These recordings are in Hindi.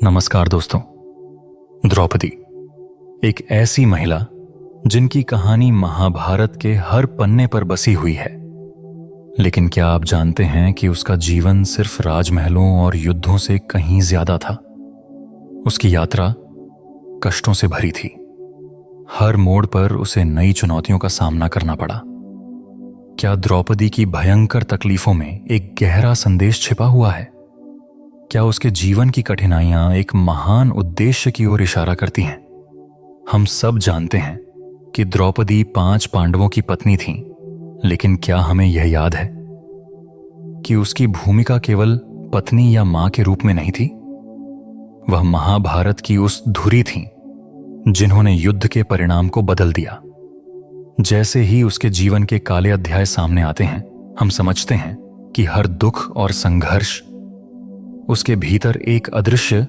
नमस्कार दोस्तों। द्रौपदी एक ऐसी महिला जिनकी कहानी महाभारत के हर पन्ने पर बसी हुई है। लेकिन क्या आप जानते हैं कि उसका जीवन सिर्फ राजमहलों और युद्धों से कहीं ज्यादा था। उसकी यात्रा कष्टों से भरी थी। हर मोड़ पर उसे नई चुनौतियों का सामना करना पड़ा। क्या द्रौपदी की भयंकर तकलीफों में एक गहरा संदेश छिपा हुआ है? क्या उसके जीवन की कठिनाइयां एक महान उद्देश्य की ओर इशारा करती हैं? हम सब जानते हैं कि द्रौपदी 5 पांडवों की पत्नी थी, लेकिन क्या हमें यह याद है कि उसकी भूमिका केवल पत्नी या मां के रूप में नहीं थी? वह महाभारत की उस धुरी थी जिन्होंने युद्ध के परिणाम को बदल दिया। जैसे ही उसके जीवन के काले अध्याय सामने आते हैं, हम समझते हैं कि हर दुख और संघर्ष उसके भीतर एक अदृश्य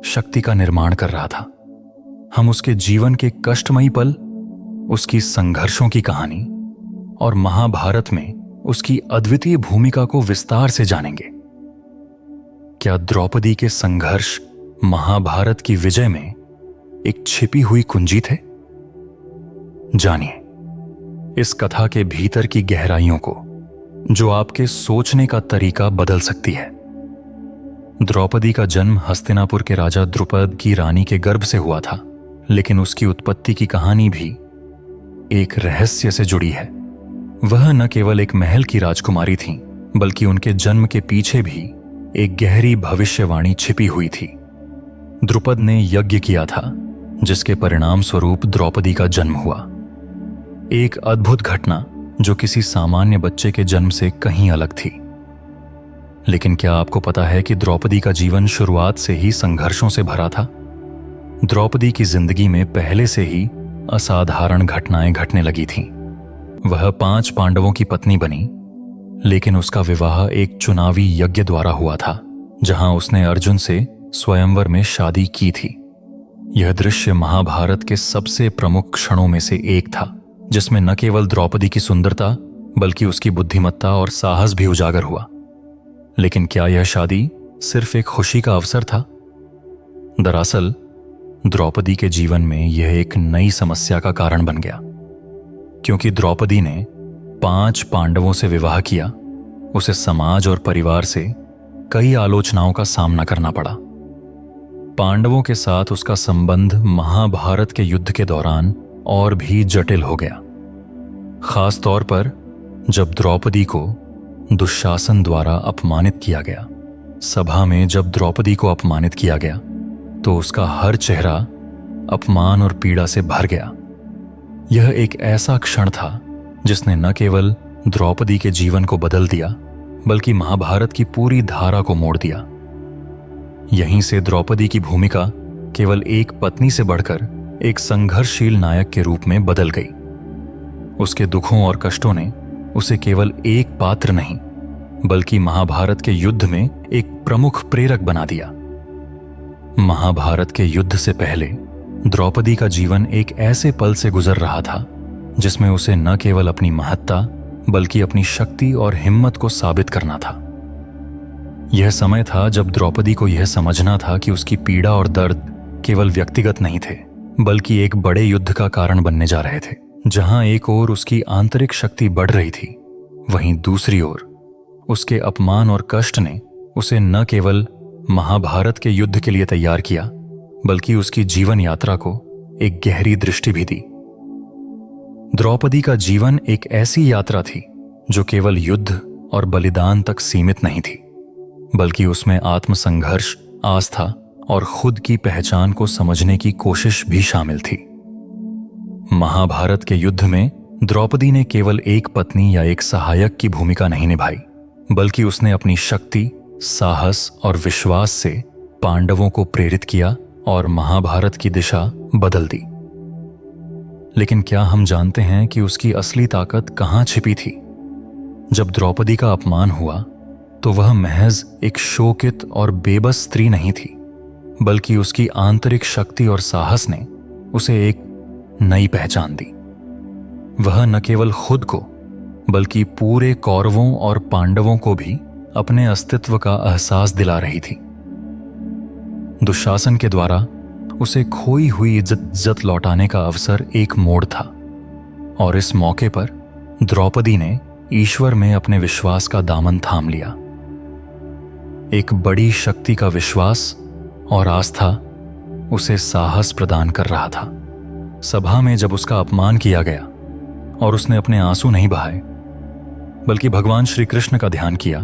शक्ति का निर्माण कर रहा था। हम उसके जीवन के कष्टमयी पल, उसकी संघर्षों की कहानी और महाभारत में उसकी अद्वितीय भूमिका को विस्तार से जानेंगे। क्या द्रौपदी के संघर्ष महाभारत की विजय में एक छिपी हुई कुंजी थे? जानिए इस कथा के भीतर की गहराइयों को, जो आपके सोचने का तरीका बदल सकती है। द्रौपदी का जन्म हस्तिनापुर के राजा द्रुपद की रानी के गर्भ से हुआ था, लेकिन उसकी उत्पत्ति की कहानी भी एक रहस्य से जुड़ी है। वह न केवल एक महल की राजकुमारी थी, बल्कि उनके जन्म के पीछे भी एक गहरी भविष्यवाणी छिपी हुई थी। द्रुपद ने यज्ञ किया था, जिसके परिणाम स्वरूप द्रौपदी का जन्म हुआ। एक अद्भुत घटना जो किसी सामान्य बच्चे के जन्म से कहीं अलग थी। लेकिन क्या आपको पता है कि द्रौपदी का जीवन शुरुआत से ही संघर्षों से भरा था? द्रौपदी की जिंदगी में पहले से ही असाधारण घटनाएं घटने लगी थीं। वह 5 पांडवों की पत्नी बनी, लेकिन उसका विवाह एक चुनावी यज्ञ द्वारा हुआ था, जहां उसने अर्जुन से स्वयंवर में शादी की थी। यह दृश्य महाभारत के सबसे प्रमुख क्षणों में से एक था, जिसमें न केवल द्रौपदी की सुंदरता बल्कि उसकी बुद्धिमत्ता और साहस भी उजागर हुआ। लेकिन क्या यह शादी सिर्फ एक खुशी का अवसर था? दरअसल द्रौपदी के जीवन में यह एक नई समस्या का कारण बन गया। क्योंकि द्रौपदी ने 5 पांडवों से विवाह किया, उसे समाज और परिवार से कई आलोचनाओं का सामना करना पड़ा। पांडवों के साथ उसका संबंध महाभारत के युद्ध के दौरान और भी जटिल हो गया। खास तौर पर जब द्रौपदी को दुशासन द्वारा अपमानित किया गया। सभा में जब द्रौपदी को अपमानित किया गया, तो उसका हर चेहरा अपमान और पीड़ा से भर गया। यह एक ऐसा क्षण था जिसने न केवल द्रौपदी के जीवन को बदल दिया, बल्कि महाभारत की पूरी धारा को मोड़ दिया। यहीं से द्रौपदी की भूमिका केवल एक पत्नी से बढ़कर एक संघर्षशील नायक के रूप में बदल गई। उसके दुखों और कष्टों ने उसे केवल एक पात्र नहीं, बल्कि महाभारत के युद्ध में एक प्रमुख प्रेरक बना दिया। महाभारत के युद्ध से पहले द्रौपदी का जीवन एक ऐसे पल से गुजर रहा था जिसमें उसे न केवल अपनी महत्ता बल्कि अपनी शक्ति और हिम्मत को साबित करना था। यह समय था जब द्रौपदी को यह समझना था कि उसकी पीड़ा और दर्द केवल व्यक्तिगत नहीं थे, बल्कि एक बड़े युद्ध का कारण बनने जा रहे थे। जहां एक ओर उसकी आंतरिक शक्ति बढ़ रही थी, वहीं दूसरी ओर उसके अपमान और कष्ट ने उसे न केवल महाभारत के युद्ध के लिए तैयार किया, बल्कि उसकी जीवन यात्रा को एक गहरी दृष्टि भी दी। द्रौपदी का जीवन एक ऐसी यात्रा थी जो केवल युद्ध और बलिदान तक सीमित नहीं थी, बल्कि उसमें आत्मसंघर्ष, आस्था और खुद की पहचान को समझने की कोशिश भी शामिल थी। महाभारत के युद्ध में द्रौपदी ने केवल एक पत्नी या एक सहायक की भूमिका नहीं निभाई, बल्कि उसने अपनी शक्ति, साहस और विश्वास से पांडवों को प्रेरित किया और महाभारत की दिशा बदल दी। लेकिन क्या हम जानते हैं कि उसकी असली ताकत कहां छिपी थी? जब द्रौपदी का अपमान हुआ, तो वह महज एक शोकित और बेबस स्त्री नहीं थी, बल्कि उसकी आंतरिक शक्ति और साहस ने उसे एक नई पहचान दी। वह न केवल खुद को, बल्कि पूरे कौरवों और पांडवों को भी अपने अस्तित्व का एहसास दिला रही थी। दुशासन के द्वारा उसे खोई हुई इज्जत लौटाने का अवसर एक मोड़ था, और इस मौके पर द्रौपदी ने ईश्वर में अपने विश्वास का दामन थाम लिया। एक बड़ी शक्ति का विश्वास और आस्था उसे साहस प्रदान कर रहा था। सभा में जब उसका अपमान किया गया और उसने अपने आंसू नहीं बहाए बल्कि भगवान श्री कृष्ण का ध्यान किया,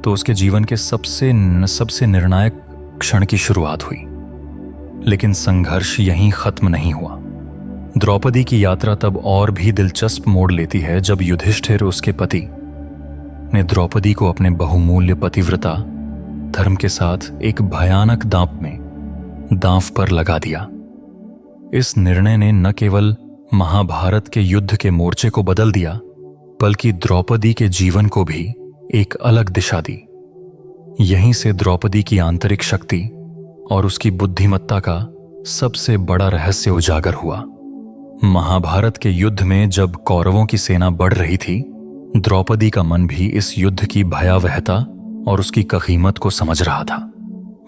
तो उसके जीवन के सबसे निर्णायक क्षण की शुरुआत हुई। लेकिन संघर्ष यहीं खत्म नहीं हुआ। द्रौपदी की यात्रा तब और भी दिलचस्प मोड़ लेती है जब युधिष्ठिर, उसके पति, ने द्रौपदी को अपने बहुमूल्य पतिव्रता धर्म के साथ एक भयानक दांव पर लगा दिया। इस निर्णय ने न केवल महाभारत के युद्ध के मोर्चे को बदल दिया, बल्कि द्रौपदी के जीवन को भी एक अलग दिशा दी। यहीं से द्रौपदी की आंतरिक शक्ति और उसकी बुद्धिमत्ता का सबसे बड़ा रहस्य उजागर हुआ। महाभारत के युद्ध में जब कौरवों की सेना बढ़ रही थी, द्रौपदी का मन भी इस युद्ध की भयावहता और उसकी कीमत को समझ रहा था।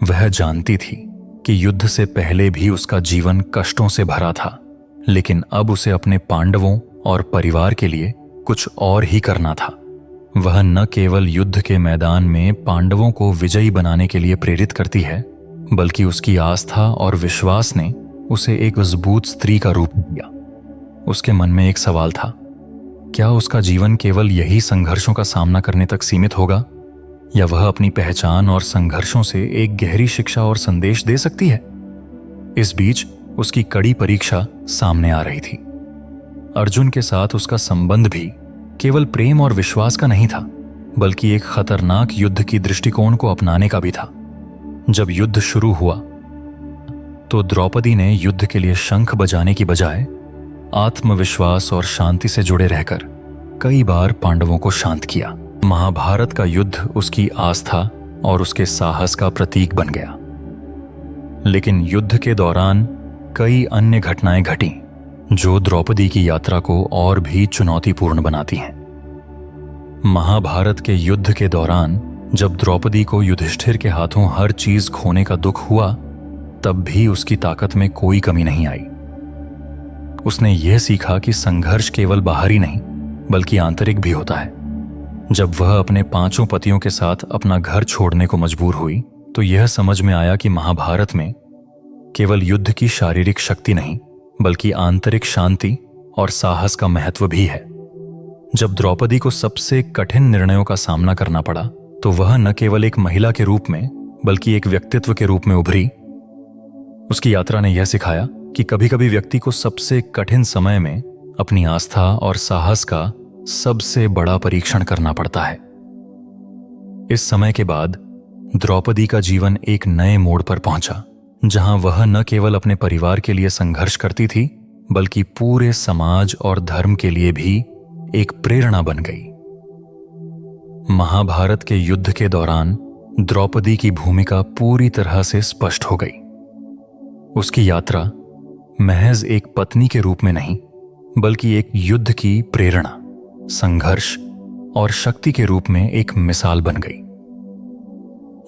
वह जानती थी कि युद्ध से पहले भी उसका जीवन कष्टों से भरा था, लेकिन अब उसे अपने पांडवों और परिवार के लिए कुछ और ही करना था। वह न केवल युद्ध के मैदान में पांडवों को विजयी बनाने के लिए प्रेरित करती है, बल्कि उसकी आस्था और विश्वास ने उसे एक मजबूत स्त्री का रूप दिया। उसके मन में एक सवाल था, क्या उसका जीवन केवल यही संघर्षों का सामना करने तक सीमित होगा, या वह अपनी पहचान और संघर्षों से एक गहरी शिक्षा और संदेश दे सकती है? इस बीच उसकी कड़ी परीक्षा सामने आ रही थी। अर्जुन के साथ उसका संबंध भी केवल प्रेम और विश्वास का नहीं था, बल्कि एक खतरनाक युद्ध की दृष्टिकोण को अपनाने का भी था। जब युद्ध शुरू हुआ तो द्रौपदी ने युद्ध के लिए शंख बजाने की बजाय आत्मविश्वास और शांति से जुड़े रहकर कई बार पांडवों को शांत किया। महाभारत का युद्ध उसकी आस्था और उसके साहस का प्रतीक बन गया। लेकिन युद्ध के दौरान कई अन्य घटनाएं घटीं जो द्रौपदी की यात्रा को और भी चुनौतीपूर्ण बनाती हैं। महाभारत के युद्ध के दौरान जब द्रौपदी को युधिष्ठिर के हाथों हर चीज खोने का दुख हुआ, तब भी उसकी ताकत में कोई कमी नहीं आई। उसने यह सीखा कि संघर्ष केवल बाहरी नहीं बल्कि आंतरिक भी होता है। जब वह अपने 5 पतियों के साथ अपना घर छोड़ने को मजबूर हुई, तो यह समझ में आया कि महाभारत में केवल युद्ध की शारीरिक शक्ति नहीं बल्कि आंतरिक शांति और साहस का महत्व भी है। जब द्रौपदी को सबसे कठिन निर्णयों का सामना करना पड़ा, तो वह न केवल एक महिला के रूप में बल्कि एक व्यक्तित्व के रूप में उभरी। उसकी यात्रा ने यह सिखाया कि कभी-कभी व्यक्ति को सबसे कठिन समय में अपनी आस्था और साहस का सबसे बड़ा परीक्षण करना पड़ता है। इस समय के बाद द्रौपदी का जीवन एक नए मोड़ पर पहुंचा, जहां वह न केवल अपने परिवार के लिए संघर्ष करती थी, बल्कि पूरे समाज और धर्म के लिए भी एक प्रेरणा बन गई। महाभारत के युद्ध के दौरान द्रौपदी की भूमिका पूरी तरह से स्पष्ट हो गई। उसकी यात्रा महज एक पत्नी के रूप में नहीं, बल्कि एक युद्ध की प्रेरणा, संघर्ष और शक्ति के रूप में एक मिसाल बन गई।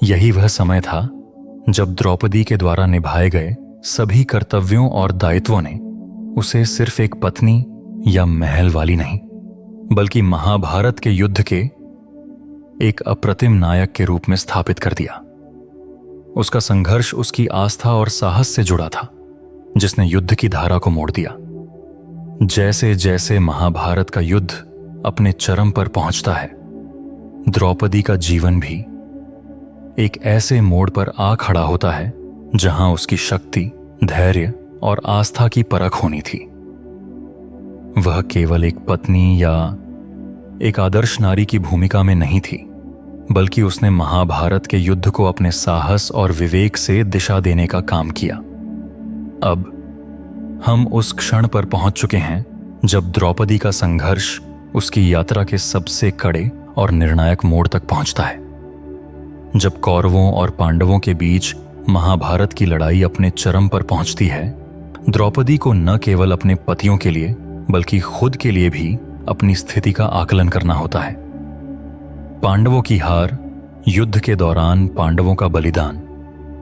यही वह समय था जब द्रौपदी के द्वारा निभाए गए सभी कर्तव्यों और दायित्वों ने उसे सिर्फ एक पत्नी या महल वाली नहीं, बल्कि महाभारत के युद्ध के एक अप्रतिम नायक के रूप में स्थापित कर दिया। उसका संघर्ष उसकी आस्था और साहस से जुड़ा था, जिसने युद्ध की धारा को मोड़ दिया। जैसे जैसे महाभारत का युद्ध अपने चरम पर पहुंचता है, द्रौपदी का जीवन भी एक ऐसे मोड़ पर आ खड़ा होता है जहां उसकी शक्ति, धैर्य और आस्था की परख होनी थी। वह केवल एक पत्नी या एक आदर्श नारी की भूमिका में नहीं थी, बल्कि उसने महाभारत के युद्ध को अपने साहस और विवेक से दिशा देने का काम किया। अब हम उस क्षण पर पहुंच चुके हैं जब द्रौपदी का संघर्ष उसकी यात्रा के सबसे कड़े और निर्णायक मोड़ तक पहुंचता है। जब कौरवों और पांडवों के बीच महाभारत की लड़ाई अपने चरम पर पहुंचती है, द्रौपदी को न केवल अपने पतियों के लिए बल्कि खुद के लिए भी अपनी स्थिति का आकलन करना होता है। पांडवों की हार, युद्ध के दौरान पांडवों का बलिदान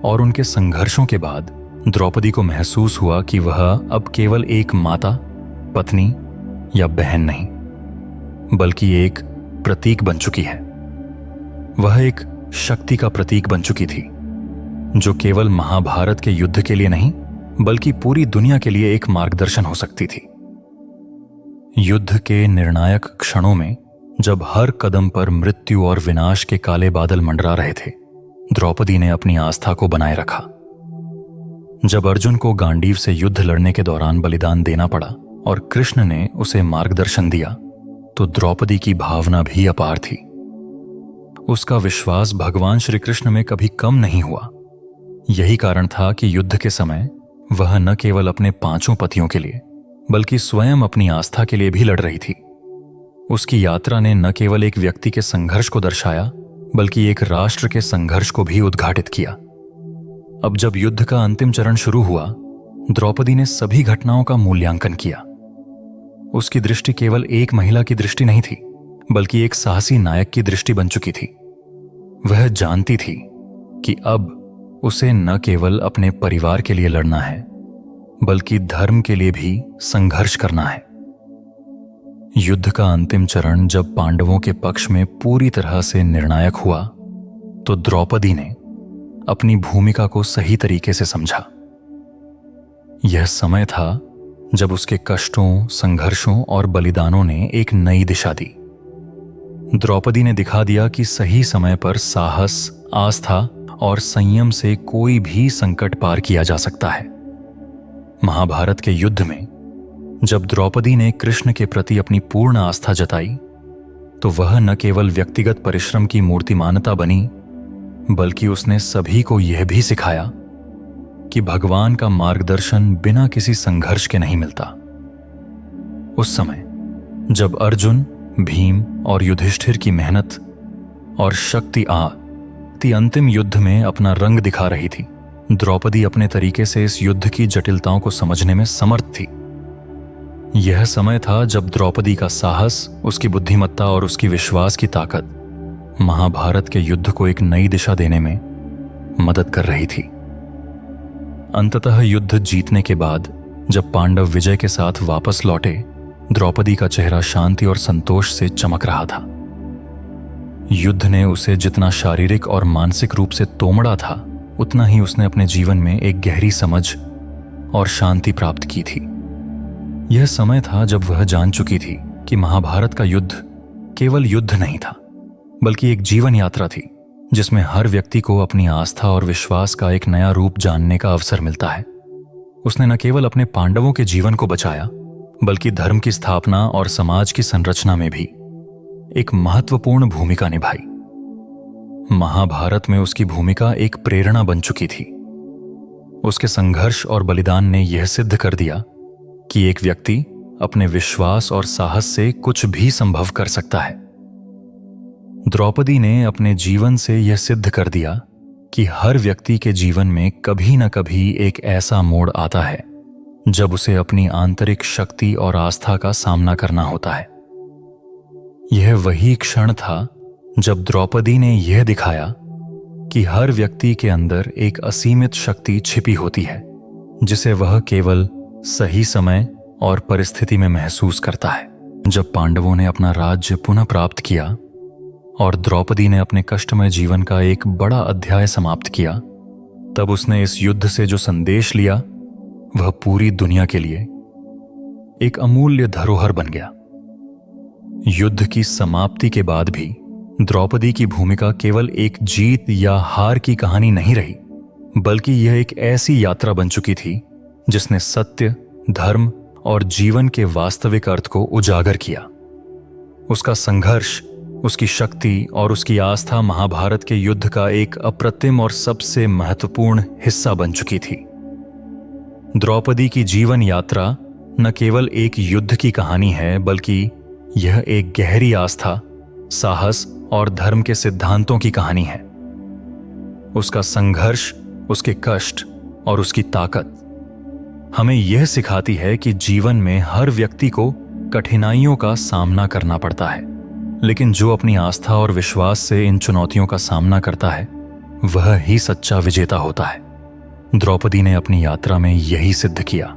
और उनके संघर्षों के बाद द्रौपदी को महसूस हुआ कि वह अब केवल एक माता, पत्नी या बहन नहीं, बल्कि एक प्रतीक बन चुकी है। वह एक शक्ति का प्रतीक बन चुकी थी, जो केवल महाभारत के युद्ध के लिए नहीं, बल्कि पूरी दुनिया के लिए एक मार्गदर्शन हो सकती थी। युद्ध के निर्णायक क्षणों में, जब हर कदम पर मृत्यु और विनाश के काले बादल मंडरा रहे थे, द्रौपदी ने अपनी आस्था को बनाए रखा। जब अर्जुन को गांडीव से युद्ध लड़ने के दौरान बलिदान देना पड़ा और कृष्ण ने उसे मार्गदर्शन दिया, तो द्रौपदी की भावना भी अपार थी। उसका विश्वास भगवान श्री कृष्ण में कभी कम नहीं हुआ। यही कारण था कि युद्ध के समय वह न केवल अपने 5 पतियों के लिए, बल्कि स्वयं अपनी आस्था के लिए भी लड़ रही थी। उसकी यात्रा ने न केवल एक व्यक्ति के संघर्ष को दर्शाया, बल्कि एक राष्ट्र के संघर्ष को भी उद्घाटित किया। अब जब युद्ध का अंतिम चरण शुरू हुआ, द्रौपदी ने सभी घटनाओं का मूल्यांकन किया। उसकी दृष्टि केवल एक महिला की दृष्टि नहीं थी, बल्कि एक साहसी नायक की दृष्टि बन चुकी थी। वह जानती थी कि अब उसे न केवल अपने परिवार के लिए लड़ना है, बल्कि धर्म के लिए भी संघर्ष करना है। युद्ध का अंतिम चरण जब पांडवों के पक्ष में पूरी तरह से निर्णायक हुआ, तो द्रौपदी ने अपनी भूमिका को सही तरीके से समझा। यह समय था जब उसके कष्टों, संघर्षों और बलिदानों ने एक नई दिशा दी। द्रौपदी ने दिखा दिया कि सही समय पर साहस, आस्था और संयम से कोई भी संकट पार किया जा सकता है। महाभारत के युद्ध में जब द्रौपदी ने कृष्ण के प्रति अपनी पूर्ण आस्था जताई, तो वह न केवल व्यक्तिगत परिश्रम की मूर्तिमानता बनी, बल्कि उसने सभी को यह भी सिखाया कि भगवान का मार्गदर्शन बिना किसी संघर्ष के नहीं मिलता। उस समय जब अर्जुन, भीम और युधिष्ठिर की मेहनत और शक्ति अंतिम युद्ध में अपना रंग दिखा रही थी, द्रौपदी अपने तरीके से इस युद्ध की जटिलताओं को समझने में समर्थ थी। यह समय था जब द्रौपदी का साहस, उसकी बुद्धिमत्ता और उसकी विश्वास की ताकत महाभारत के युद्ध को एक नई दिशा देने में मदद कर रही थी। अंततः युद्ध जीतने के बाद जब पांडव विजय के साथ वापस लौटे, द्रौपदी का चेहरा शांति और संतोष से चमक रहा था। युद्ध ने उसे जितना शारीरिक और मानसिक रूप से तोमड़ा था, उतना ही उसने अपने जीवन में एक गहरी समझ और शांति प्राप्त की थी। यह समय था जब वह जान चुकी थी कि महाभारत का युद्ध केवल युद्ध नहीं था, बल्कि एक जीवन यात्रा थी, जिसमें हर व्यक्ति को अपनी आस्था और विश्वास का एक नया रूप जानने का अवसर मिलता है। उसने न केवल अपने पांडवों के जीवन को बचाया, बल्कि धर्म की स्थापना और समाज की संरचना में भी एक महत्वपूर्ण भूमिका निभाई। महाभारत में उसकी भूमिका एक प्रेरणा बन चुकी थी। उसके संघर्ष और बलिदान ने यह सिद्ध कर दिया कि एक व्यक्ति अपने विश्वास और साहस से कुछ भी संभव कर सकता है। द्रौपदी ने अपने जीवन से यह सिद्ध कर दिया कि हर व्यक्ति के जीवन में कभी न कभी एक ऐसा मोड़ आता है जब उसे अपनी आंतरिक शक्ति और आस्था का सामना करना होता है। यह वही क्षण था जब द्रौपदी ने यह दिखाया कि हर व्यक्ति के अंदर एक असीमित शक्ति छिपी होती है, जिसे वह केवल सही समय और परिस्थिति में महसूस करता है। जब पांडवों ने अपना राज्य पुनः प्राप्त किया और द्रौपदी ने अपने कष्टमय जीवन का एक बड़ा अध्याय समाप्त किया, तब उसने इस युद्ध से जो संदेश लिया, वह पूरी दुनिया के लिए एक अमूल्य धरोहर बन गया। युद्ध की समाप्ति के बाद भी द्रौपदी की भूमिका केवल एक जीत या हार की कहानी नहीं रही, बल्कि यह एक ऐसी यात्रा बन चुकी थी जिसने सत्य, धर्म और जीवन के वास्तविक अर्थ को उजागर किया। उसका संघर्ष, उसकी शक्ति और उसकी आस्था महाभारत के युद्ध का एक अप्रतिम और सबसे महत्वपूर्ण हिस्सा बन चुकी थी। द्रौपदी की जीवन यात्रा न केवल एक युद्ध की कहानी है, बल्कि यह एक गहरी आस्था, साहस और धर्म के सिद्धांतों की कहानी है। उसका संघर्ष, उसके कष्ट और उसकी ताकत हमें यह सिखाती है कि जीवन में हर व्यक्ति को कठिनाइयों का सामना करना पड़ता है, लेकिन जो अपनी आस्था और विश्वास से इन चुनौतियों का सामना करता है, वह ही सच्चा विजेता होता है। द्रौपदी ने अपनी यात्रा में यही सिद्ध किया।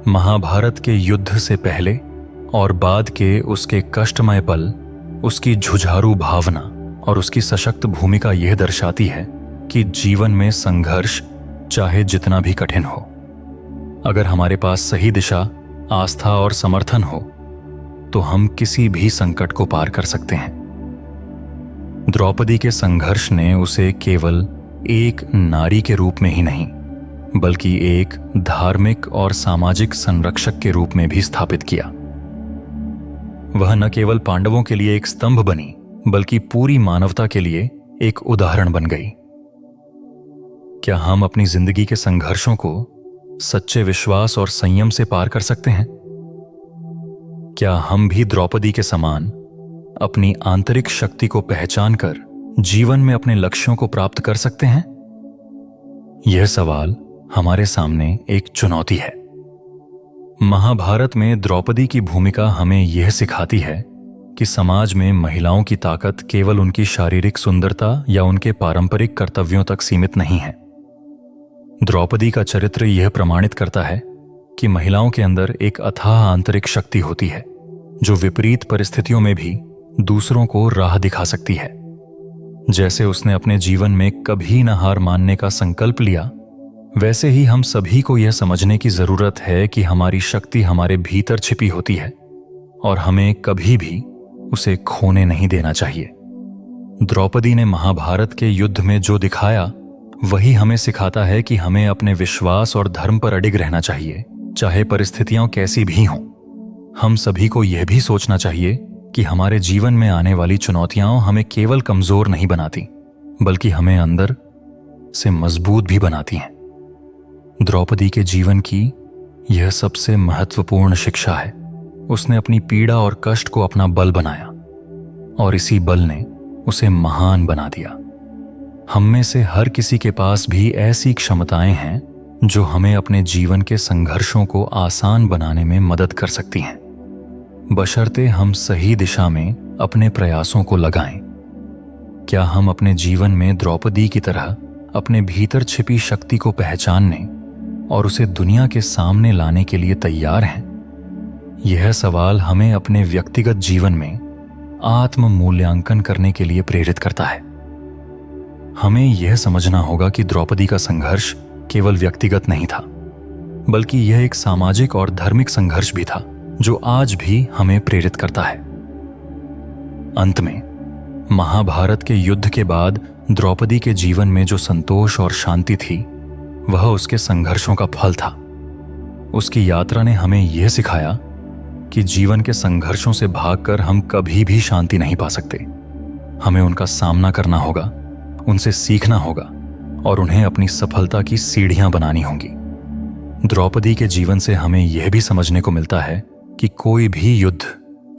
महाभारत के युद्ध से पहले और बाद के उसके कष्टमय पल, उसकी जुझारू भावना और उसकी सशक्त भूमिका यह दर्शाती है कि जीवन में संघर्ष चाहे जितना भी कठिन हो, अगर हमारे पास सही दिशा, आस्था और समर्थन हो तो हम किसी भी संकट को पार कर सकते हैं। द्रौपदी के संघर्ष ने उसे केवल एक नारी के रूप में ही नहीं, बल्कि एक धार्मिक और सामाजिक संरक्षक के रूप में भी स्थापित किया। वह न केवल पांडवों के लिए एक स्तंभ बनी, बल्कि पूरी मानवता के लिए एक उदाहरण बन गई। क्या हम अपनी जिंदगी के संघर्षों को सच्चे विश्वास और संयम से पार कर सकते हैं? क्या हम भी द्रौपदी के समान अपनी आंतरिक शक्ति को पहचान कर जीवन में अपने लक्ष्यों को प्राप्त कर सकते हैं? यह सवाल हमारे सामने एक चुनौती है। महाभारत में द्रौपदी की भूमिका हमें यह सिखाती है कि समाज में महिलाओं की ताकत केवल उनकी शारीरिक सुंदरता या उनके पारंपरिक कर्तव्यों तक सीमित नहीं है। द्रौपदी का चरित्र यह प्रमाणित करता है कि महिलाओं के अंदर एक अथाह आंतरिक शक्ति होती है जो विपरीत परिस्थितियों में भी दूसरों को राह दिखा सकती है। जैसे उसने अपने जीवन में कभी न हार मानने का संकल्प लिया, वैसे ही हम सभी को यह समझने की जरूरत है कि हमारी शक्ति हमारे भीतर छिपी होती है और हमें कभी भी उसे खोने नहीं देना चाहिए। द्रौपदी ने महाभारत के युद्ध में जो दिखाया वही हमें सिखाता है कि हमें अपने विश्वास और धर्म पर अडिग रहना चाहिए, चाहे परिस्थितियां कैसी भी हों। हम सभी को यह भी सोचना चाहिए कि हमारे जीवन में आने वाली चुनौतियां हमें केवल कमजोर नहीं बनाती, बल्कि हमें अंदर से मजबूत भी बनाती हैं। द्रौपदी के जीवन की यह सबसे महत्वपूर्ण शिक्षा है। उसने अपनी पीड़ा और कष्ट को अपना बल बनाया और इसी बल ने उसे महान बना दिया। हम में से हर किसी के पास भी ऐसी क्षमताएं हैं जो हमें अपने जीवन के संघर्षों को आसान बनाने में मदद कर सकती हैं, बशर्ते हम सही दिशा में अपने प्रयासों को लगाएं। क्या हम अपने जीवन में द्रौपदी की तरह अपने भीतर छिपी शक्ति को पहचानने और उसे दुनिया के सामने लाने के लिए तैयार हैं? यह सवाल हमें अपने व्यक्तिगत जीवन में आत्म मूल्यांकन करने के लिए प्रेरित करता है। हमें यह समझना होगा कि द्रौपदी का संघर्ष केवल व्यक्तिगत नहीं था, बल्कि यह एक सामाजिक और धार्मिक संघर्ष भी था जो आज भी हमें प्रेरित करता है। अंत में, महाभारत के युद्ध के बाद द्रौपदी के जीवन में जो संतोष और शांति थी, वह उसके संघर्षों का फल था। उसकी यात्रा ने हमें यह सिखाया कि जीवन के संघर्षों से भागकर हम कभी भी शांति नहीं पा सकते। हमें उनका सामना करना होगा, उनसे सीखना होगा और उन्हें अपनी सफलता की सीढ़ियां बनानी होंगी। द्रौपदी के जीवन से हमें यह भी समझने को मिलता है कि कोई भी युद्ध,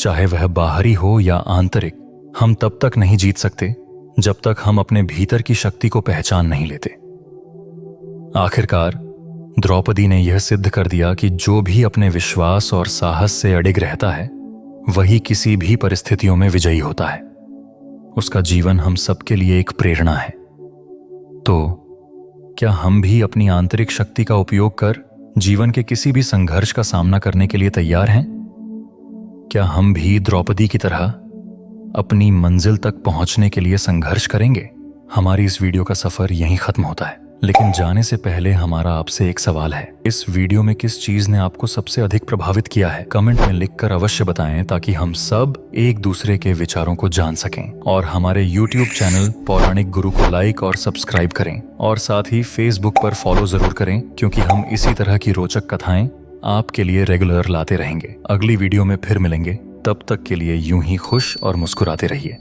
चाहे वह बाहरी हो या आंतरिक, हम तब तक नहीं जीत सकते जब तक हम अपने भीतर की शक्ति को पहचान नहीं लेते। आखिरकार द्रौपदी ने यह सिद्ध कर दिया कि जो भी अपने विश्वास और साहस से अडिग रहता है, वही किसी भी परिस्थितियों में विजयी होता है। उसका जीवन हम सबके लिए एक प्रेरणा है। तो क्या हम भी अपनी आंतरिक शक्ति का उपयोग कर जीवन के किसी भी संघर्ष का सामना करने के लिए तैयार हैं? क्या हम भी द्रौपदी की तरह अपनी मंजिल तक पहुंचने के लिए संघर्ष करेंगे? हमारी इस वीडियो का सफर यहीं खत्म होता है, लेकिन जाने से पहले हमारा आपसे एक सवाल है। इस वीडियो में किस चीज ने आपको सबसे अधिक प्रभावित किया है? कमेंट में लिखकर अवश्य बताएं ताकि हम सब एक दूसरे के विचारों को जान सकें। और हमारे YouTube चैनल पौराणिक गुरु को लाइक और सब्सक्राइब करें और साथ ही Facebook पर फॉलो जरूर करें, क्योंकि हम इसी तरह की रोचक कथाएं आपके लिए रेगुलर लाते रहेंगे। अगली वीडियो में फिर मिलेंगे, तब तक के लिए यूं ही खुश और मुस्कुराते रहिए।